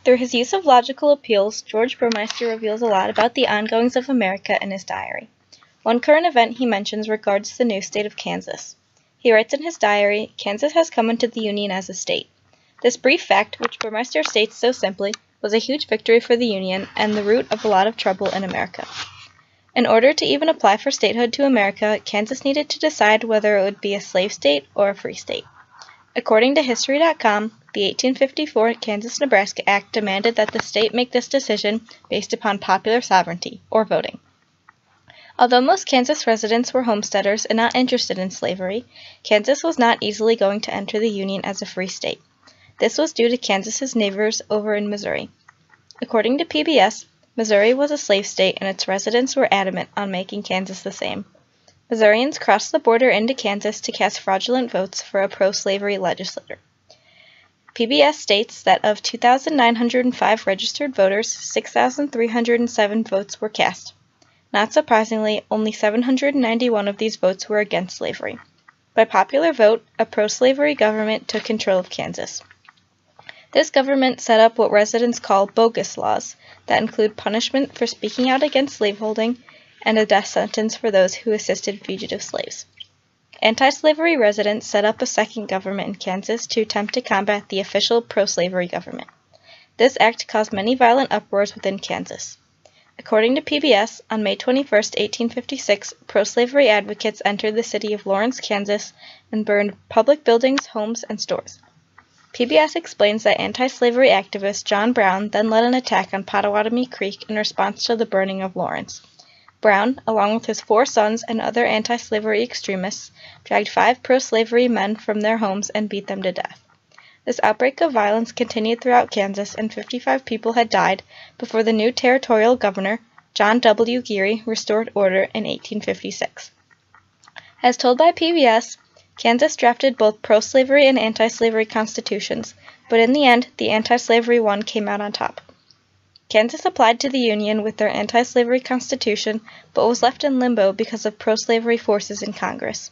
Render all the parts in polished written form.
Through his use of logical appeals, George Burmeister reveals a lot about the ongoings of America in his diary. One current event he mentions regards the new state of Kansas. He writes in his diary, "Kansas has come into the Union as a state." This brief fact, which Burmeister states so simply, was a huge victory for the Union and the root of a lot of trouble in America. In order to even apply for statehood to America, Kansas needed to decide whether it would be a slave state or a free state. According to History.com, the 1854 Kansas-Nebraska Act demanded that the state make this decision based upon popular sovereignty, or voting. Although most Kansas residents were homesteaders and not interested in slavery, Kansas was not easily going to enter the Union as a free state. This was due to Kansas's neighbors over in Missouri. According to PBS, Missouri was a slave state and its residents were adamant on making Kansas the same. Missourians crossed the border into Kansas to cast fraudulent votes for a pro-slavery legislator. PBS states that of 2,905 registered voters, 6,307 votes were cast. Not surprisingly, only 791 of these votes were against slavery. By popular vote, a pro-slavery government took control of Kansas. This government set up what residents call bogus laws that include punishment for speaking out against slaveholding and a death sentence for those who assisted fugitive slaves. Anti-slavery residents set up a second government in Kansas to attempt to combat the official pro-slavery government. This act caused many violent uproars within Kansas. According to PBS, on May 21, 1856, pro-slavery advocates entered the city of Lawrence, Kansas, and burned public buildings, homes, and stores. PBS explains that anti-slavery activist John Brown then led an attack on Pottawatomie Creek in response to the burning of Lawrence. Brown, along with his 4 sons and other anti-slavery extremists, dragged 5 pro-slavery men from their homes and beat them to death. This outbreak of violence continued throughout Kansas, and 55 people had died before the new territorial governor, John W. Geary, restored order in 1856. As told by PBS, Kansas drafted both pro-slavery and anti-slavery constitutions, but in the end, the anti-slavery one came out on top. Kansas applied to the Union with their anti-slavery constitution, but was left in limbo because of pro-slavery forces in Congress.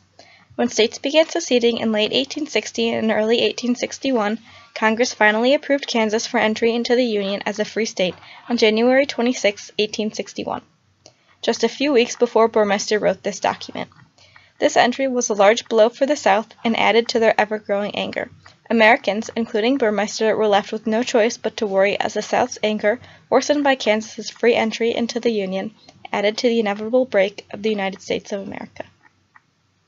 When states began seceding in late 1860 and early 1861, Congress finally approved Kansas for entry into the Union as a free state on January 26, 1861, just a few weeks before Burmeister wrote this document. This entry was a large blow for the South and added to their ever-growing anger. Americans, including Burmeister, were left with no choice but to worry as the South's anger, worsened by Kansas's free entry into the Union, added to the inevitable break of the United States of America.